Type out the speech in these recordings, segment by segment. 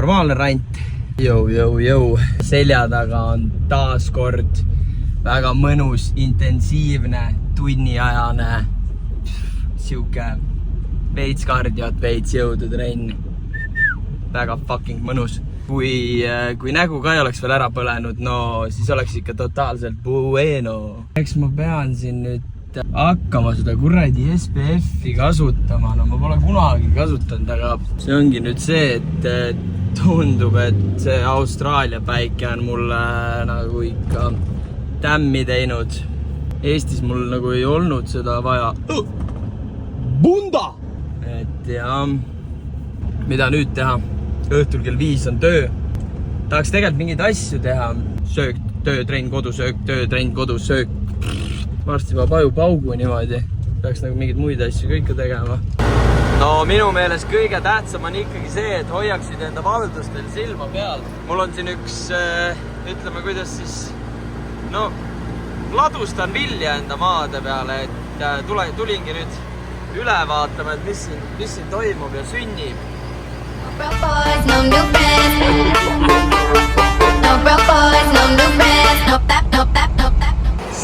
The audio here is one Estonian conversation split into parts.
normaalne rant. Jõu. Selja taga on taas kord väga mõnus, intensiivne, tunniajane, siuke veits kardiot, veits jõudu trenn. Väga fucking mõnus. Kui nägu ka ei oleks veel ära põlenud, no siis oleks ikka totaalselt bueno. Eks ma pean siin nüüd hakkama seda kuradi SPF-i kasutama, no ma pole kunagi kasutanud, aga see ongi nüüd see, et tundub, et see Austraalia päike on mulle nagu ikka tämmi teinud. Eestis mul nagu ei olnud seda vaja. Bunda! Et ja, mida nüüd teha? Õhtul kell 5 on töö. Tahaks tegelikult mingeid asju teha. Söök, töö, trenn, kodusöök, töö, trenn, kodusöök. Varsti ma paju paugu niimoodi. Peaks nagu mingeid muid asju kõike tegema. No minu meelest kõige tähtsam on ikkagi see, et hoiaksid enda valdustel silma peal. Mul on siin üks, ütleme kuidas siis, no ladustan vilja enda maade peale, et tulingi nüüd üle vaatama, et mis siin toimub ja sünnib.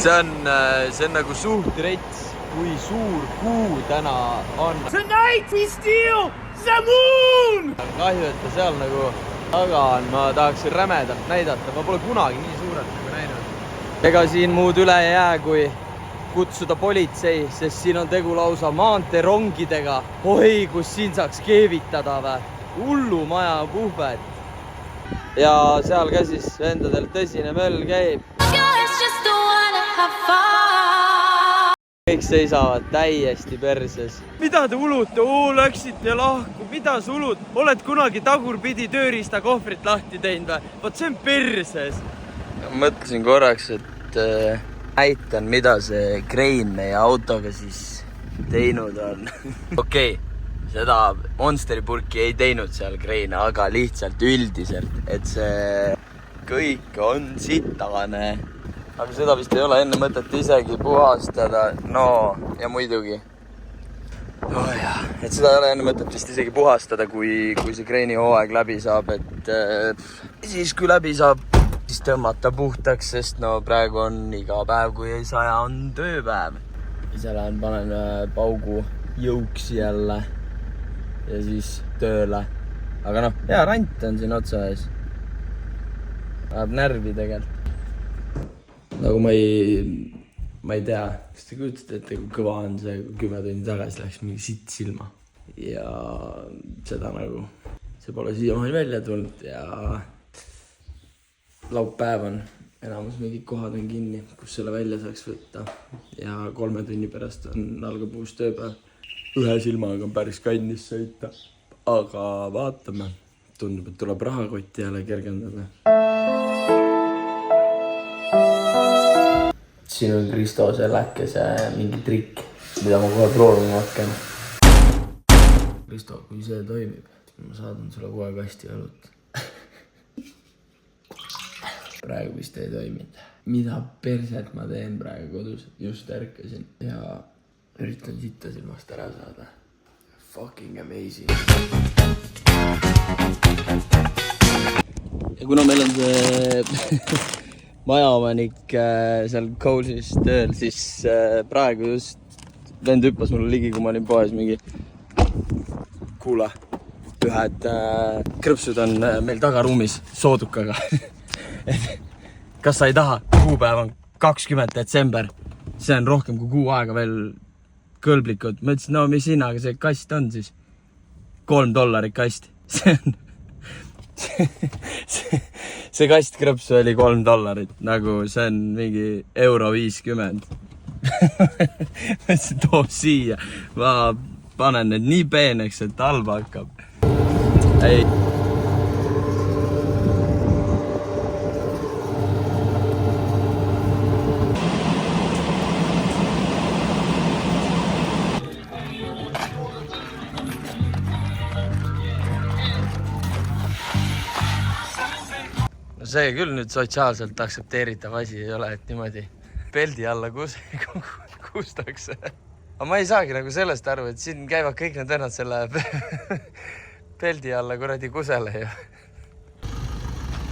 See on nagu suht rets, kui suur kuu täna on. Tonight we steal the moon! Kahju, et ta seal nagu taga on, ma tahaksin rämedalt näidata, ma pole kunagi nii suurelt nagu näinud. Ega siin muud üle ei jää, kui kutsuda politsei, sest siin on tegu lausa maanteerongidega. Oi, kus siin saaks keevitada või? Hullu maja puhvet. Ja seal ka siis endadel tõsine möll käib. Kõik seisavad täiesti perses. Mida te ulute? Läksite lahku. Mida sa ulud? Oled kunagi tagurpidi tööriista kohvrit lahti teinud või? Vaat see on perses. Mõtlesin korraks, et näitan, mida see Krein meie autoga siis teinud on. Okei, seda Monsteri purki ei teinud seal Krein, aga lihtsalt üldiselt, et see kõik on sitane. Aga seda vist ei ole enne mõtet isegi puhastada. No, ja muidugi. Et seda ei ole enne mõtet vist isegi puhastada, kui see Kreini hooaeg läbi saab. Et siis, kui läbi saab, siis tõmmata puhtaks, sest no praegu on iga päev, kui ei saja, on tööpäev. Ise lähen, panen paugu jõuks jälle ja siis tööle. Aga noh, hea rant on siin otsa ees. Läheb närvi tegelikult. Nagu ma ei tea, kas te kujutate ette, kui kõva on see, kui 10 tundi tagasi läks mingi sitt silma. Ja seda nagu, see pole siiamaani välja tulnud ja laupäev on, enamus mingid kohad on kinni, kus selle välja saaks võtta. Ja 3 tunni pärast algab uus tööpäev. Ühe silmaga on päris kannis sõita. Aga vaatame, tundub, et tuleb rahakotti jälle kergendada. Siin on Kristo Selläkese mingi trikk, mida ma kohe proovima hakkan. Kristo, kui see toimib, ma saadan sulle kohe kasti õlut. Praegu vist ei toiminud. Mida perset ma teen praegu kodus? Just ärkasin ja üritan sitta silmast ära saada. Fucking amazing. Ja kuna meil on see majaomanik seal Colesis tööl, siis praegu just vend hüppas mulle ligi, kui ma olin poes mingi kuule, ühed krõpsud on meil tagaruumis soodukaga. Kas sa ei taha? Kuupäev on 20 detsember. See on rohkem kui kuu aega veel kõlblikud. Ma ütlesin, no mis hinnaga see kast on siis? $3 kast. See kast krõpsu oli $3. Nagu see on mingi €50. Ma ütlesin, too siia. Ma panen need nii peeneks, et halba hakkab. Ei. See küll nüüd sotsiaalselt aktsepteeritav asi ei ole, et niimoodi peldi alla kustakse. Aga ma ei saagi nagu sellest aru, et siin käivad kõik need vennad selle peldi alla kuradi kusele ju.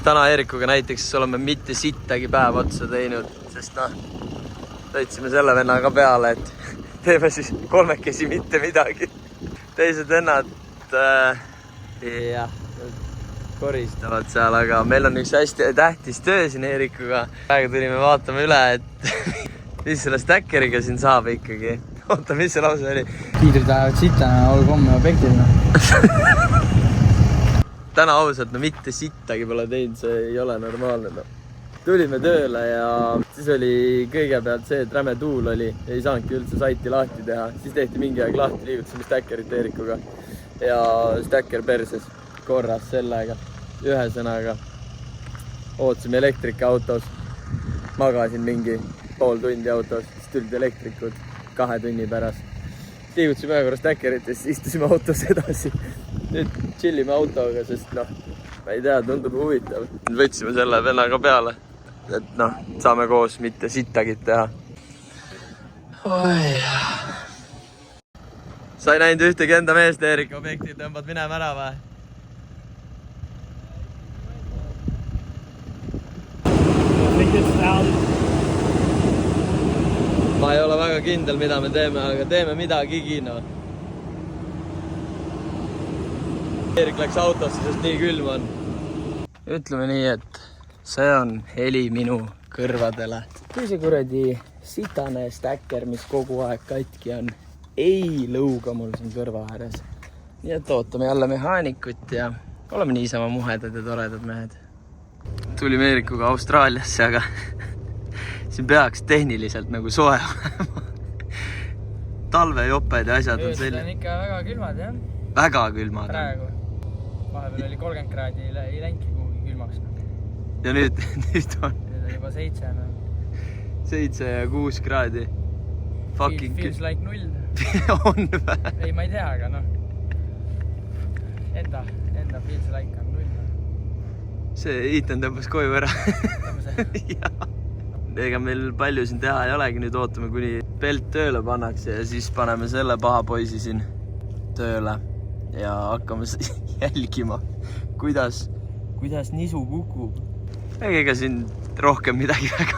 täna Eerikuga näiteks oleme mitte sittagi päev otsa teinud, sest noh, võtsime selle vennaga peale, et teeme siis kolmekesi mitte midagi. Teised vennad koristavad seal, aga meil on üks hästi tähtis töö siin Eerikuga. Praegu tulime vaatama üle, et mis selle stackeriga siin saab ikkagi. Oota, mis see lause oli? Kiidrid ajavad sitana, olgu homme objektil. Täna ausalt, no mitte sittagi pole teinud, see ei ole normaalne. No. Tulime tööle ja siis oli kõigepealt see, et räme tuul oli. Ei saanudki üldse saiti lahti teha. Siis tehti mingi aeg lahti, liigutasime stackerit Eerikuga. Ja stacker perses korras sellega. Ühesõnaga ootasime elektrikaautos. Magasin mingi pool tundi autos. Siis tulid elektrikud 2 tunni pärast. Liigutasime ühe korra stackerit ja siis istusime autos edasi. Nüüd chillime autoga, sest noh, ma ei tea, tundub huvitav. Võtsime selle vennaga peale, et noh, saame koos mitte sittagit teha. Oi. Sa ei näinud ühtegi enda meest, Eerik, objektil tõmbad minema ära või? Ma ei ole väga kindel, mida me teeme, aga teeme midagigi, no. Eerik läks autosse, sest nii külm on. Ütleme nii, et see on heli minu kõrvadele. Kui see kuradi sitane stacker, mis kogu aeg katki on, ei lõuga mul siin kõrva ääres. Nii et ootame jälle mehaanikut ja oleme niisama muhedad ja toredad mehed. Tulime Eerikuga Austraaliasse, aga siin peaks tehniliselt nagu soe olema. Talvejoped ja asjad on selline. On ikka väga külmad, jah? Väga külmad. Praegu. Vahepeal oli 30 kraadi, ei läinki kuhugi külmaks. Ja nüüd on? Nüüd on juba 7. 7 ja 6 kraadi. Feels like 0. On vä? Ei, ma ei tea, aga noh. Enda feels like on 0. See Ethan tõmbas koju ära. Ega meil palju siin teha ei olegi, nüüd ootame, kuni pelt tööle pannakse ja siis paneme selle paha poisi siin tööle ja hakkame jälgima, kuidas nisu kukub. Ega siin rohkem midagi väga.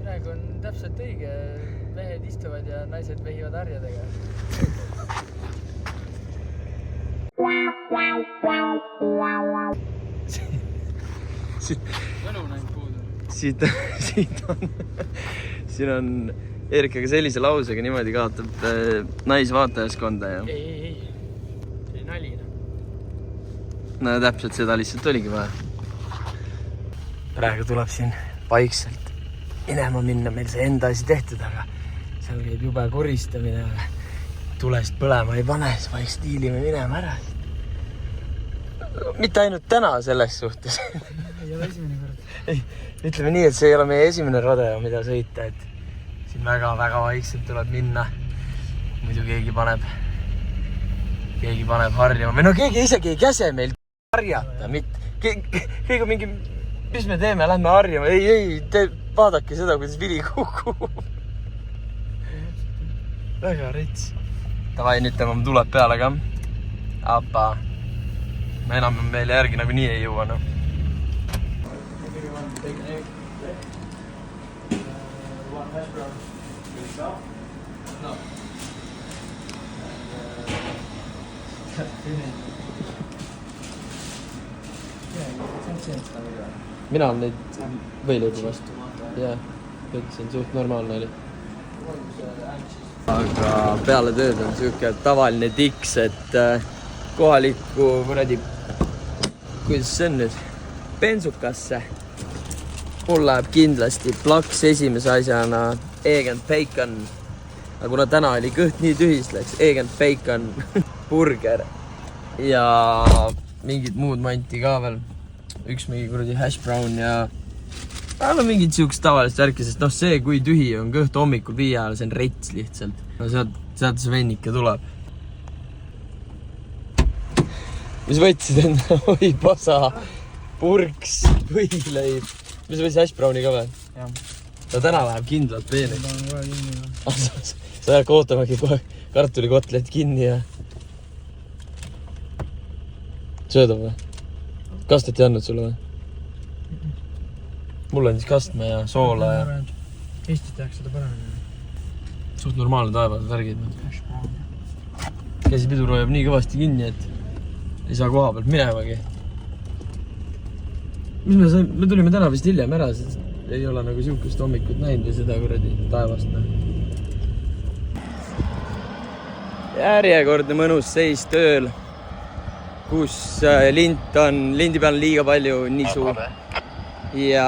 Praegu on täpselt õige, mehed istuvad ja naised vehivad harjadega. Võlu näinud puudu. Siin on Eerikaga sellise lausega niimoodi kaotab naisvaatajaskonda ja... Ei. See oli nalina. No täpselt seda lihtsalt oligi vaja. Praegu tuleb siin vaikselt minema minna, meil see enda asi tehtud, aga seal käib jube koristamine, tulest põlema ei pane, siis vaikselt hiilime minema ära. Mitte ainult täna selles suhtes. Ei ole esimene kord. Ei, ütleme nii, et see ei ole meie esimene rodeo, mida sõita, et siin väga vaikselt tuleb minna. Muidu keegi paneb harjama. Või no keegi isegi ei käse meil harjata, keegi on mingi, mis me teeme, lähme harjama. Ei, vaadake seda, kuidas vili kukub. Väga rits. Tavai, nüüd tõmbame tuleb peale ka. Appa. Me enam meile järgi nagu nii ei jõua, no. Mina olen neid võileibu vastu. Jah, ütlesin, suht normaalne oli. Aga peale tööd on siuke tavaline tiks, et kohaliku kuradi, kuidas see on nüüd, bensukasse. Mul läheb kindlasti plaks esimese asjana egg and bacon. Aga kuna täna oli kõht nii tühis, läks egg and bacon burger ja mingid muud manti ka veel. Üks mingi kuradi hash brown ja mingid siukest tavalist värki, sest noh see, kui tühi on kõht hommikul 5 ajal, see on rets lihtsalt. No sealt see vennike tuleb. Mis võtsid enda? Oi, pasa, purks, võileib. Mis võtsid hash browni ka või? Jah. No täna läheb kindlalt veel. Sa jääb ootamagi kohe kartulikotlet kinni ja... Söödab või? Kastet ei andnud sulle või? mul on siis kastme ja soola ja Eestis tehakse seda paremini. suht normaalne taevas värgid. Käsipidur hoiab nii kõvasti kinni, et ei saa koha pealt minevagi. Me tulime täna vist hiljem ära, sest ei ole nagu siukest hommikut näinud ja seda kuradi taevast. Järjekordne mõnus seis tööl, kus lindi peal on liiga palju nisu ja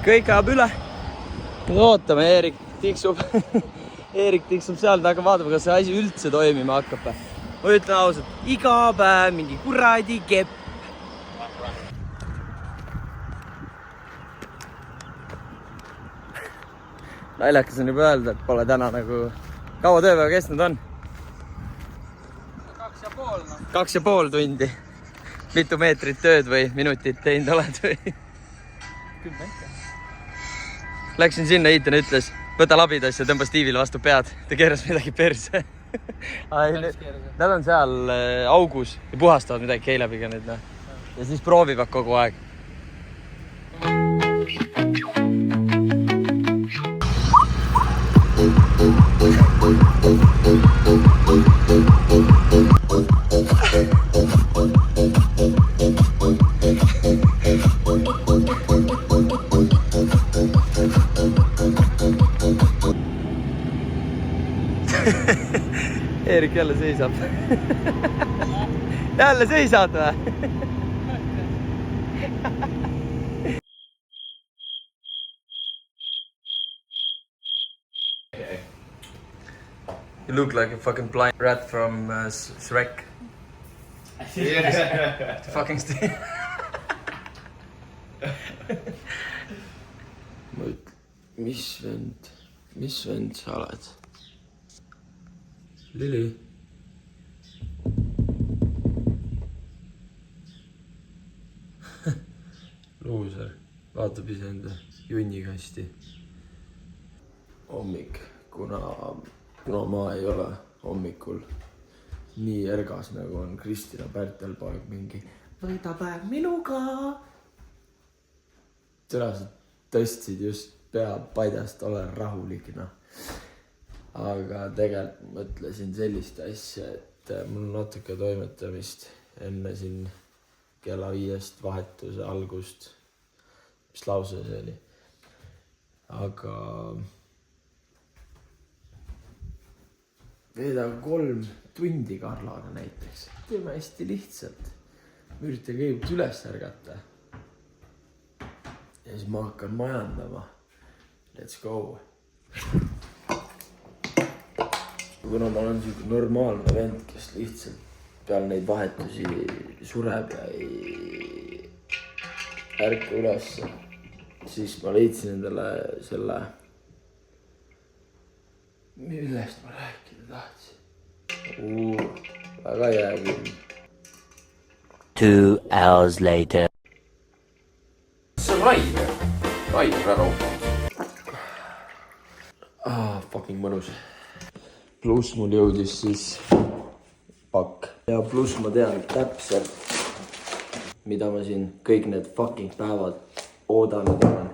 kõik ajab üle. Nüüd ootame, Eerik tiksub. Eerik tiksub seal taga, vaatame, kas see asi üldse toimima hakkab. Ma ütlen ausalt, iga päev mingi kuradi kepp. Naljakas on juba öelda, et pole täna nagu... Kaua tööpäeva kestnud on? 2,5 2,5 tundi. Mitu meetrit tööd või minutit teinud oled või? 10 ikka. Läksin sinna, Iitan ütles, võta labidas ja tõmba Stiivile vastu pead. Ta keeras midagi perse. Nad on seal augus ja puhastavad midagi keilabiga nüüd. Ja siis proovivad kogu aeg. Eerik jälle seisab. Jälle seisad või? You look like a fucking blind rat from Shrek. Fucking Steve. Mis vend sa oled? Lili. Luuser. Vaatab ise enda junnikasti. Hommik, kuna ma ei ole hommikul nii ergas, nagu on Kristina Pärtelpoeg mingi võida päev minuga. Tõenäoliselt tõstsid just pea padjast, olen rahulikna. Aga tegelikult mõtlesin sellist asja, et mul on natuke toimetamist enne siin kella 5 vahetuse algust. Mis lause see oli? Aga veedan 3 tundi Karlaga näiteks. Teeme hästi lihtsalt. Ma üritan kõigepealt üles ärgata. Ja siis ma hakkan majandama. Let's go. Kuna ma olen selline normaalne vend, kes lihtsalt peal neid vahetusi sureb ja ei ärka üles, siis ma leidsin endale selle, millest ma rääkida tahtsin. Väga jäägim. 2 hours later. See on Rainer ära opanud. Fucking mõnus. Pluss mul jõudis siis pakk. Ja pluss ma tean täpselt, mida ma siin kõik need fucking päevad oodanud olen.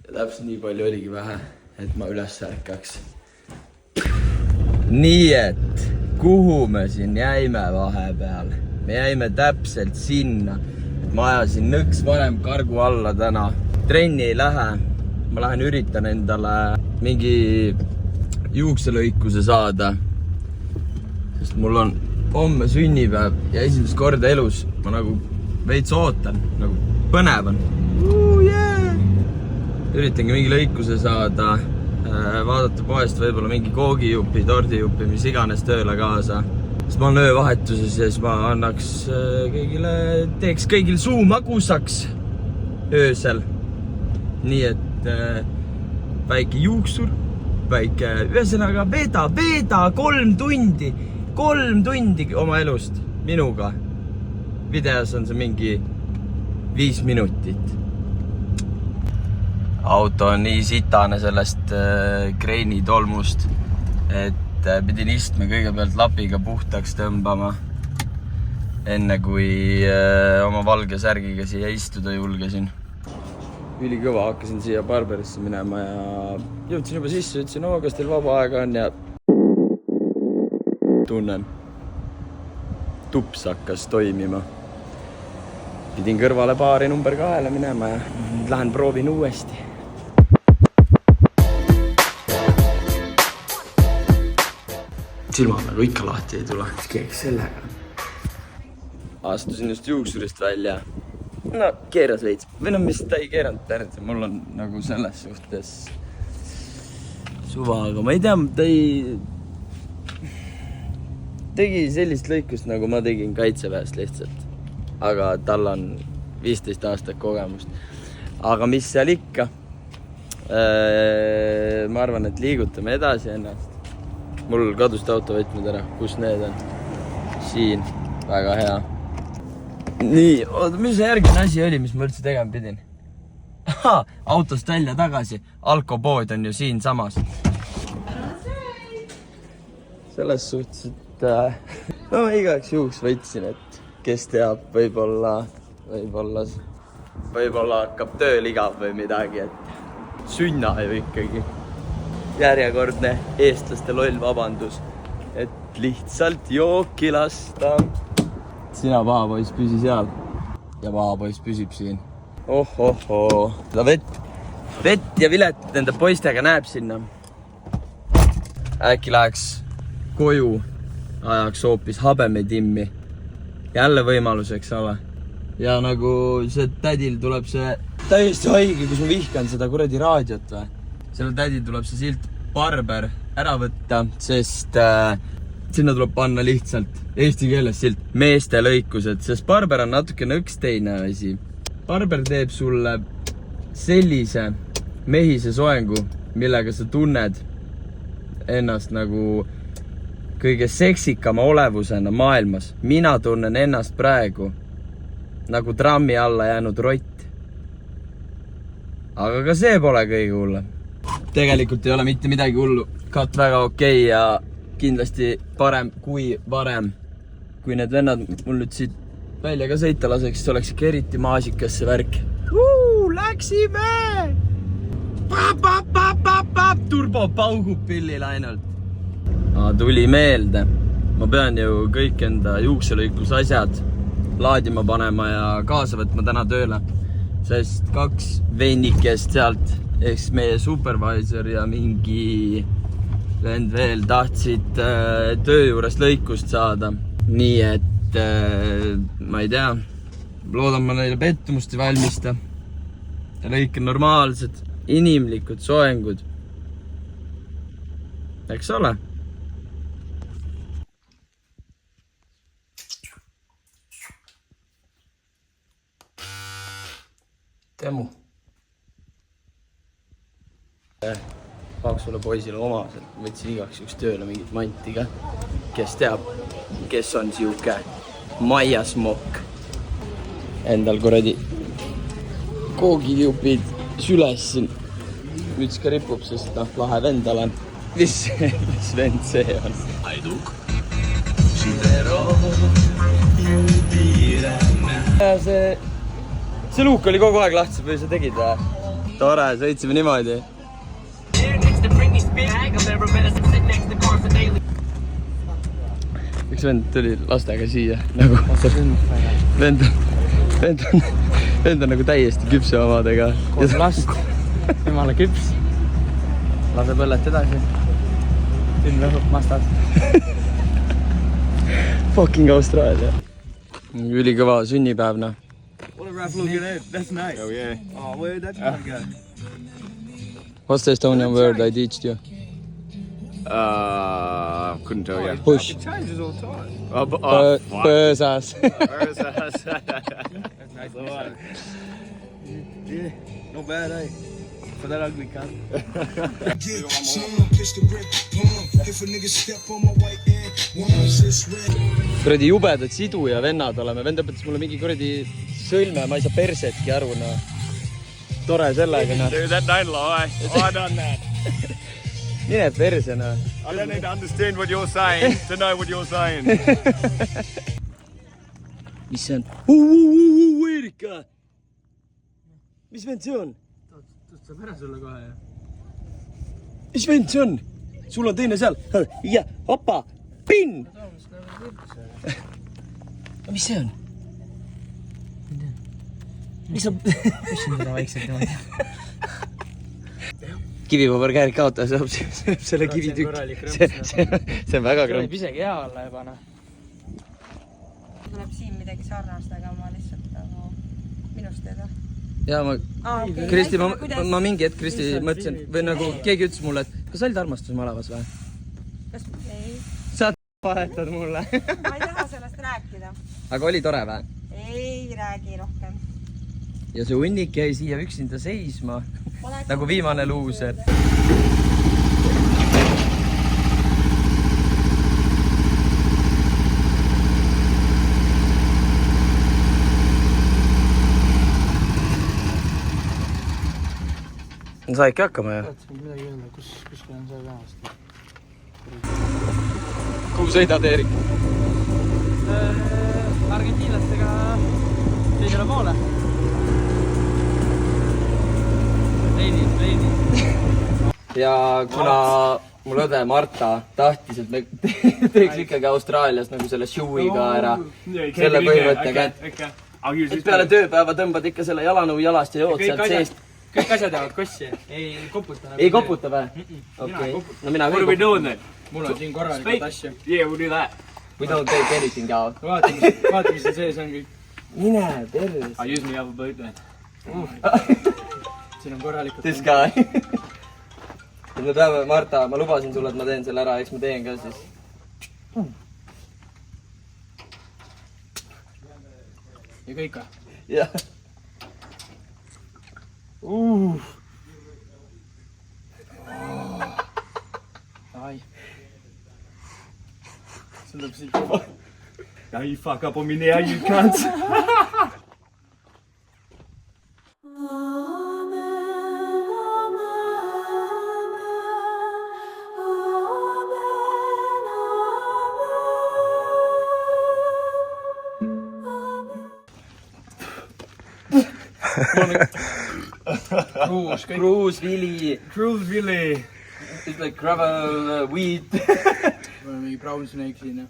Ja täpselt nii palju oligi vähe, et ma üles ärkaks. Nii et, kuhu me siin jäime vahepeal? Me jäime täpselt sinna. Ma ajasin nõks varem kargu alla täna. Trenni ei lähe. Ma lähen üritan endale mingi juukselõikuse saada. Sest mul on homme sünnipäev ja esimest korda elus ma nagu veits ootan. Nagu põnev on. Üritangi mingi lõikuse saada. Vaadata poest võib-olla mingi koogijupi, tordijupi, mis iganes tööle kaasa. Sest ma olen öövahetuses ja siis ma annaks kõigile, teeks kõigil suu magusaks öösel. Nii et väike juuksur, väike, ühesõnaga veeda 3 tundi oma elust minuga. Videos on see mingi 5 minutit. Auto on nii sitane sellest kreeni tolmust, et pidin istme kõigepealt lapiga puhtaks tõmbama. enne kui oma valge särgiga siia istuda julgesin. Ülikõva, hakkasin siia barberisse minema ja jõudsin juba sisse, ütlesin, kas teil vaba aega on ja tunnen. Tups hakkas toimima. Pidin kõrvale baari number 2 minema ja lähen proovin uuesti. Silmad nagu ikka lahti ei tule. Keeks sellega. Astusin just juuksurist välja. No, keeras veits. Või no, mis ta ei keeranud pärdi. Mul on nagu selles suhtes suva, aga ma ei tea, ta ei tegi sellist lõikust, nagu ma tegin kaitseväest lihtsalt. Aga tal on 15 aastat kogemust. Aga mis seal ikka? Ma arvan, et liigutame edasi ennast. Mul kadust autovõtmed ära. Kus need on? Siin. Väga hea. Nii, oota, mis see järgmine asi oli, mis ma üldse tegema pidin? Autost välja tagasi. Alkopood on ju siin samas. Selles suhtes, et no igaks juhuks võtsin, et kes teab, võib-olla hakkab tööl igav või midagi, et sünna ju ikkagi. Järjekordne eestlaste loll vabandus, et lihtsalt jooki lasta. Sina, pahapoiss, püsi seal. Ja pahapoiss püsib siin. Ohohoo. Seda vett ja vilet nende poistega näeb sinna. Äkki läheks koju, ajaks hoopis habemetimmi. Jälle võimalus, eks ole. Ja nagu see tädil tuleb see täiesti haige, kus ma vihkan seda kuradi raadiot või. Selle tädil tuleb see silt barber ära võtta, sest sinna tuleb panna lihtsalt eesti keeles silt meeste lõikused, sest barber on natuke nõks teine asi. Barber teeb sulle sellise mehise soengu, millega sa tunned ennast nagu kõige seksikama olevusena maailmas. Mina tunnen ennast praegu nagu trammi alla jäänud rott. Aga ka see pole kõige hulle. Tegelikult ei ole mitte midagi hullu. Kat väga okei ja kindlasti parem kui varem. Kui need vennad mul nüüd siit välja ka sõita laseks, siis oleks ikka eriti maasikas see värk. Läksime! Turbo paugub pillil ainult. Tuli meelde. Ma pean ju kõik enda juukselõikus asjad laadima panema ja kaasa võtma täna tööle. Sest 2 vennikest sealt, eks meie supervisor ja mingi vend veel tahtsid töö juures lõikust saada. Nii et ma ei tea, loodan ma neile pettumust ei valmista. Ja lõik on normaalsed, inimlikud soengud. Eks ole? Temu. Paksule poisile omaselt. Võtsin igaks juks tööle mingit manti ka. Kes teab, kes on siuke maiasmokk. Endal kuradi koogijupid süles siin. Müts ka ripub, sest lahe vend olen. Mis vend see on? Aiduk. See luuk oli kogu aeg lahti või sa tegid või? Tore, sõitsime niimoodi. Üks vend tuli lastega siia nagu vend on nagu täiesti küpse omadega. 3 last, jumala küps. Lase põllet edasi. Siin lõhub mastad. Fucking Austraalia. Ülikõva sünnipäevna. What a rough looking out. That's nice. Oh yeah. Oh, where that's not good. What's the Estonian word I teached you? Couldn't tell you. Push. It changes all the time. Pöösas. That's nice. Yeah, not bad, eh? For that ugly cunt. Kuradi jubedad siduja vennad oleme. Vend õpetas mulle mingi kuradi sõlme, ma ei saa persetki aru, no. Tore sellega, no. Dude, that don't lie. I done that. Mine perse, no. I don't need to understand what you're saying to know what you're saying. mis see on? Erika! Mis vend see on? Saab ära sulle kohe, jah? Mis vend see on? Sul on teine seal. Ja, opa! Pinn! Mis see on? Mis sa... Küsin teda vaikselt niimoodi. Kivipaber käärik kaota, saab selle kivitükk. See on väga krõmp. Tuleb isegi hea olla juba, noh. Tuleb siin midagi sarnast, aga ma lihtsalt nagu minust teda. Ja ma... Kristi, ma mingi hetk Kristi mõtlesin, või nagu keegi ütles mulle, et kas sa olid armastusmalevas või? Kas... Ei. Sa vahetad mulle. Ma ei taha sellest rääkida. Aga oli tore või? Ei räägi rohkem. Ja see hunnik jäi siia üksinda seisma. Nagu viimane luuser. Sa ikka hakkama, jah? Midagi öelda, kuskil on see vähemasti. Kuhu sõidad, Eerik? Argentiinlastega teisele poole. Leidis. Ja kuna mul õde Marta tahtis, et me teeks ikkagi Austraalias nagu selle shoe'iga ära. Selle põhimõttega, et peale tööpäeva tõmbad ikka selle jalanõu jalast ja jood sealt seest. Kõik asjad jäävad kossi. Ei koputa. Ei koputa või? Okei. No mina What are we doing then? Mul on siin korralikult asju. Yeah, we'll do that. We don't take anything out. Vaata, mis see sees on kõik. Mine terves. I'll use me other boat then. Siin on korralikult. This guy. Me peame, Marta, ma lubasin sulle, et ma teen selle ära, eks ma teen ka siis. Ja kõik ka? Jah. Ai. See lõpp siit juba. Now you fuck up on me now, you cunt. Cruise Willy. Cruise Willy. It's like gravel weed. Mul on mingi brown snake siin, jah.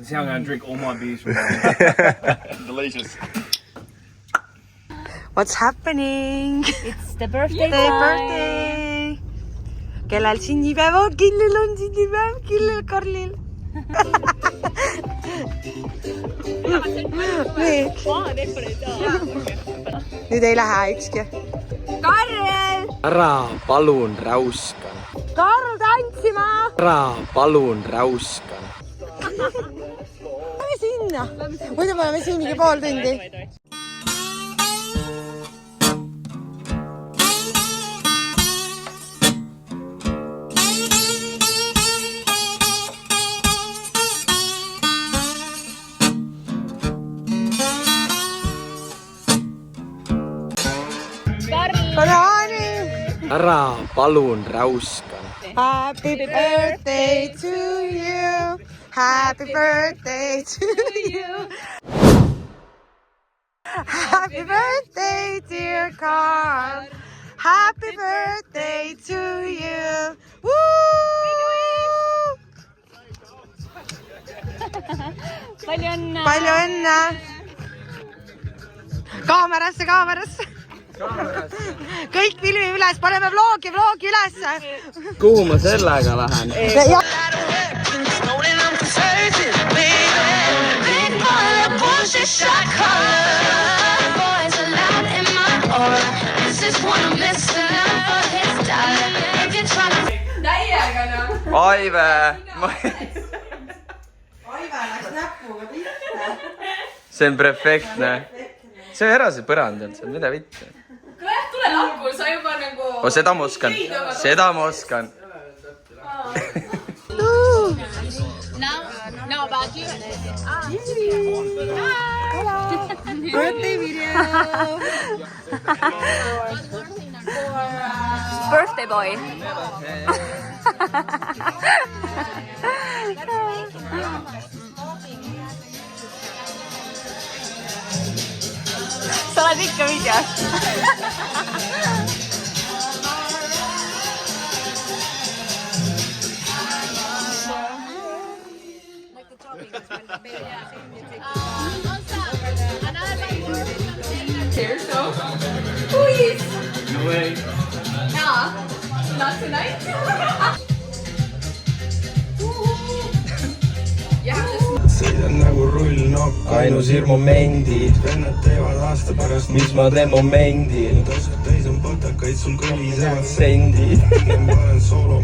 See I'm gonna drink all my beers from Delicious. What's happening? It's the birthday The birthday! Kellel sünnipäev on? Kellel on sünnipäev? Kellel Karlil? Nii. Nüüd ei lähe ükski. Karl! Ära palun räuskan. Karl tantsima! Ära palun räuskan. Lähme sinna. Muidu me oleme siin mingi pool tundi. Ära palun räuskan. Happy birthday to you. Happy birthday to you. Happy birthday, dear Carl. Happy birthday to you. Woo! Palju õnne! Palju õnne! Kaamerasse! Kõik filmi üles, paneme vlogi üles! Kuhu ma sellega lähen? Aive! Aive läks näpuga pihta. See on perfektne. See on ära see põrandal, see on mida vitte. Tule lakku, sa juba nagu... Seda ma oskan. Now about you. Birthday video. Birthday boy. sa oled ikka videos. Here, so. Please. No way. Nah, not tonight. You have to. sõidan nagu rullnokk, ainus hirmumendid. vennad teevad aasta pärast, mis ma teen momendil. tasud täis on patakaid, sul kõlisevad sendid. ma olen soolo.